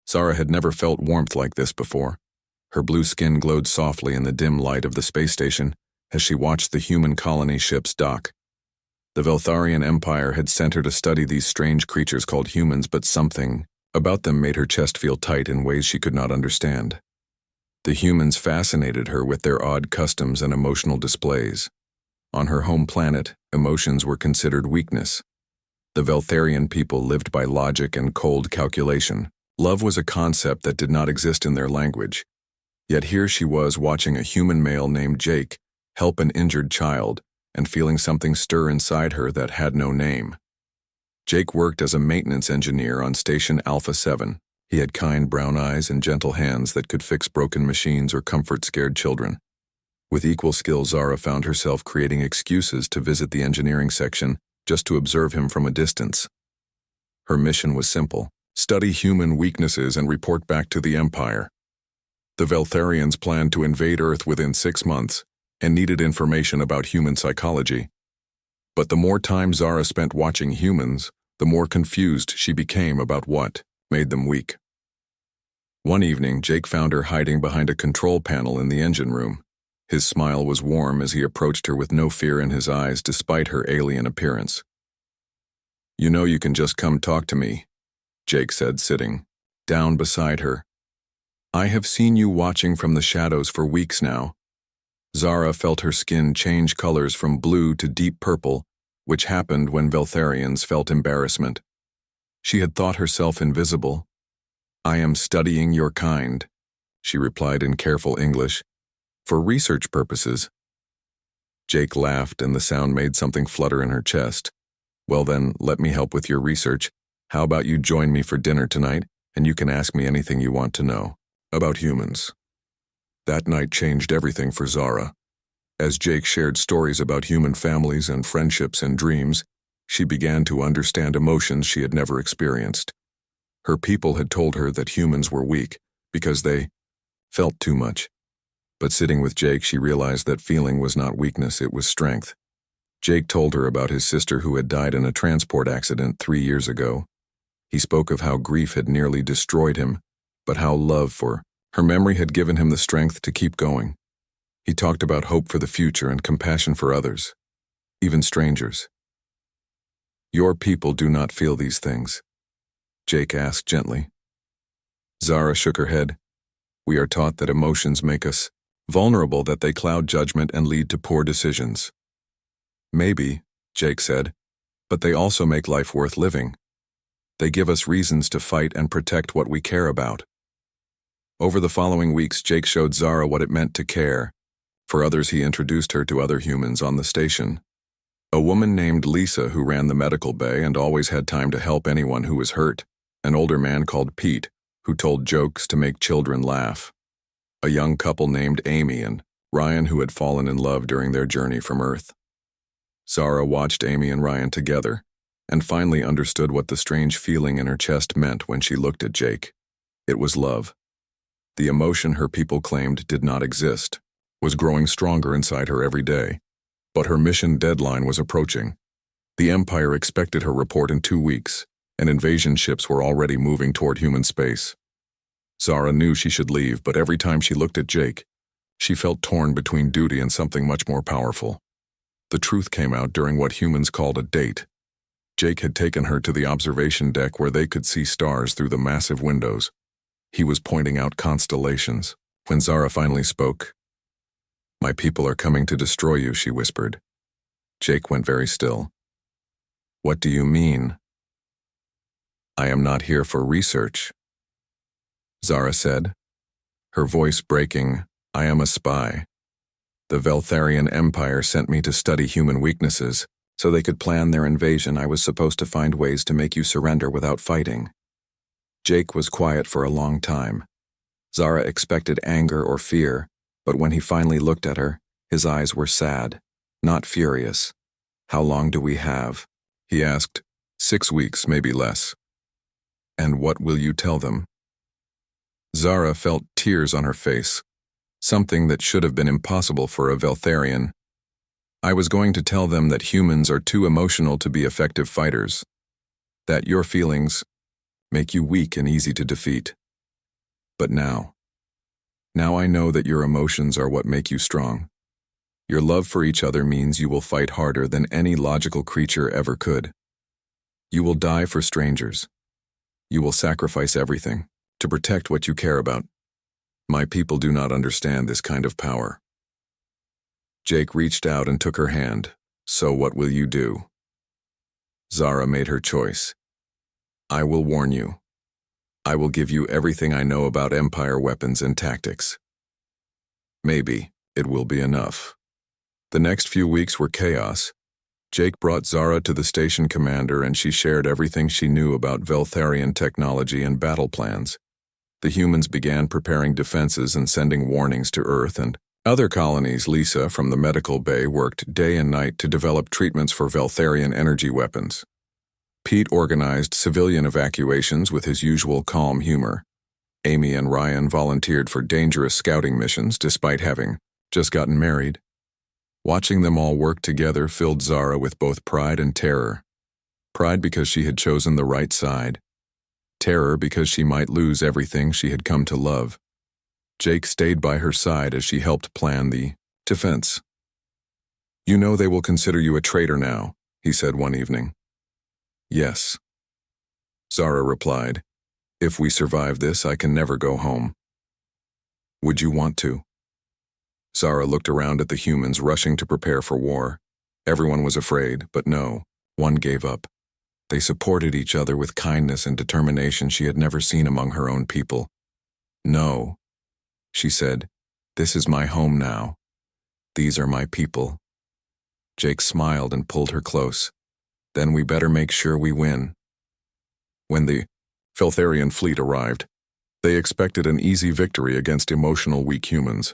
Zara had never felt warmth like this before. Her blue skin glowed softly in the dim light of the space station as she watched the human colony ships dock. The Veltharian Empire had sent her to study these strange creatures called humans, but something about them made her chest feel tight in ways she could not understand. The humans fascinated her with their odd customs and emotional displays. On her home planet, emotions were considered weakness. The Veltharian people lived by logic and cold calculation. Love was a concept that did not exist in their language. Yet here she was watching a human male named Jake help an injured child and feeling something stir inside her that had no name. Jake worked as a maintenance engineer on Station Alpha 7. He had kind brown eyes and gentle hands that could fix broken machines or comfort scared children. With equal skill, Zara found herself creating excuses to visit the engineering section just to observe him from a distance. Her mission was simple: study human weaknesses and report back to the Empire. The Veltharians planned to invade Earth within 6 months and needed information about human psychology. But the more time Zara spent watching humans, the more confused she became about what made them weak. One evening, Jake found her hiding behind a control panel in the engine room. His smile was warm as he approached her with no fear in his eyes despite her alien appearance. "You know you can just come talk to me," Jake said, sitting down beside her. "I have seen you watching from the shadows for weeks now." Zara felt her skin change colors from blue to deep purple, which happened when Veltharians felt embarrassment. She had thought herself invisible. "I am studying your kind," she replied in careful English, "for research purposes." Jake laughed, and the sound made something flutter in her chest. "Well then, let me help with your research. How about you join me for dinner tonight, and you can ask me anything you want to know about humans." That night changed everything for Zara. As Jake shared stories about human families and friendships and dreams, she began to understand emotions she had never experienced. Her people had told her that humans were weak because they felt too much. But sitting with Jake, she realized that feeling was not weakness, it was strength. Jake told her about his sister who had died in a transport accident 3 years ago. He spoke of how grief had nearly destroyed him, but how love for her memory had given him the strength to keep going. He talked about hope for the future and compassion for others, even strangers. "Your people do not feel these things?" Jake asked gently. Zara shook her head. "We are taught that emotions make us vulnerable, that they cloud judgment and lead to poor decisions." "Maybe," Jake said, "but they also make life worth living. They give us reasons to fight and protect what we care about." Over the following weeks, Jake showed Zara what it meant to care. For others, he introduced her to other humans on the station. A woman named Lisa who ran the medical bay and always had time to help anyone who was hurt. An older man called Pete who told jokes to make children laugh. A young couple named Amy and Ryan who had fallen in love during their journey from Earth. Zara watched Amy and Ryan together and finally understood what the strange feeling in her chest meant when she looked at Jake. It was love. The emotion her people claimed did not exist was growing stronger inside her every day. But her mission deadline was approaching. The Empire expected her report in 2 weeks, and invasion ships were already moving toward human space. Zara knew she should leave, but every time she looked at Jake, she felt torn between duty and something much more powerful. The truth came out during what humans called a date. Jake had taken her to the observation deck where they could see stars through the massive windows. He was pointing out constellations. When Zara finally spoke, "My people are coming to destroy you," she whispered. Jake went very still. "What do you mean?" "I am not here for research," Zara said, her voice breaking. "I am a spy. The Veltharian Empire sent me to study human weaknesses so they could plan their invasion. I was supposed to find ways to make you surrender without fighting." Jake was quiet for a long time. Zara expected anger or fear, but when he finally looked at her, his eyes were sad, not furious. "How long do we have?" he asked. 6 weeks, maybe less." "And what will you tell them?" Zara felt tears on her face, something that should have been impossible for a Veltharian. "I was going to tell them that humans are too emotional to be effective fighters, that your feelings make you weak and easy to defeat. But now I know that your emotions are what make you strong. Your love for each other means you will fight harder than any logical creature ever could. You will die for strangers. You will sacrifice everything to protect what you care about. My people do not understand this kind of power. Jake reached out and took her hand. So what will you do? Zara made her choice. I will warn you. I will give you everything I know about Empire weapons and tactics. Maybe it will be enough. The next few weeks were chaos. Jake brought Zara to the station commander and she shared everything she knew about Veltharian technology and battle plans. The humans began preparing defenses and sending warnings to Earth and other colonies. Lisa from the medical bay worked day and night to develop treatments for Veltharian energy weapons. Pete organized civilian evacuations with his usual calm humor. Amy and Ryan volunteered for dangerous scouting missions despite having just gotten married. Watching them all work together filled Zara with both pride and terror. Pride because she had chosen the right side. Terror because she might lose everything she had come to love. Jake stayed by her side as she helped plan the defense. You know they will consider you a traitor now, he said one evening. Yes. Zara replied, if we survive this, I can never go home. Would you want to? Zara looked around at the humans rushing to prepare for war. Everyone was afraid, but no, one gave up. They supported each other with kindness and determination she had never seen among her own people. No, she said, this is my home now. These are my people. Jake smiled and pulled her close. Then we better make sure we win. When the Veltharian fleet arrived, they expected an easy victory against emotional weak humans.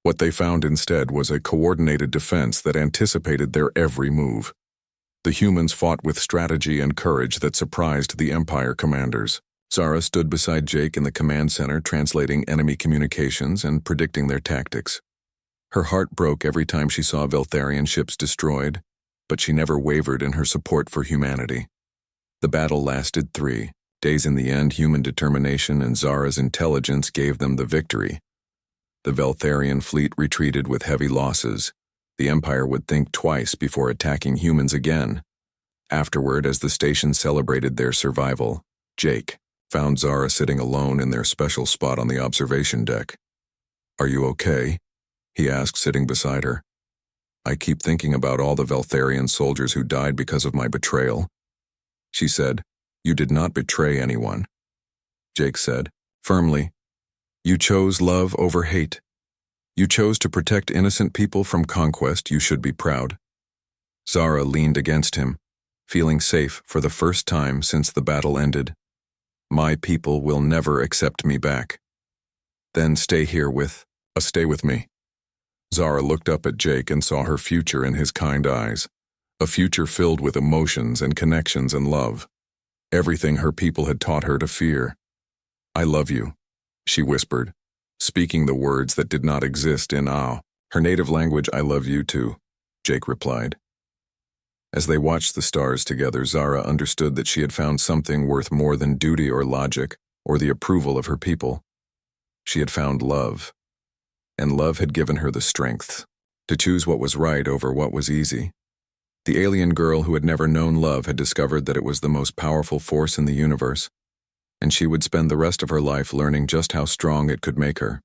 What they found instead was a coordinated defense that anticipated their every move. The humans fought with strategy and courage that surprised the Empire commanders. Zara stood beside Jake in the command center translating enemy communications and predicting their tactics. Her heart broke every time she saw Veltharian ships destroyed, but she never wavered in her support for humanity. The battle lasted 3 days. In the end, human determination and Zara's intelligence gave them the victory. The Veltharian fleet retreated with heavy losses. The Empire would think twice before attacking humans again. Afterward, as the station celebrated their survival, Jake found Zara sitting alone in their special spot on the observation deck. Are you okay? He asked, sitting beside her. I keep thinking about all the Veltharian soldiers who died because of my betrayal. She said, You did not betray anyone. Jake said, firmly, You chose love over hate. You chose to protect innocent people from conquest. You should be proud. Zara leaned against him, feeling safe for the first time since the battle ended. My people will never accept me back. Then stay with me. Zara looked up at Jake and saw her future in his kind eyes, a future filled with emotions and connections and love, everything her people had taught her to fear. I love you, she whispered, speaking the words that did not exist in her native language. I love you too, Jake replied. As they watched the stars together, Zara understood that she had found something worth more than duty or logic or the approval of her people. She had found love, and love had given her the strength to choose what was right over what was easy. The alien girl who had never known love had discovered that it was the most powerful force in the universe, and she would spend the rest of her life learning just how strong it could make her.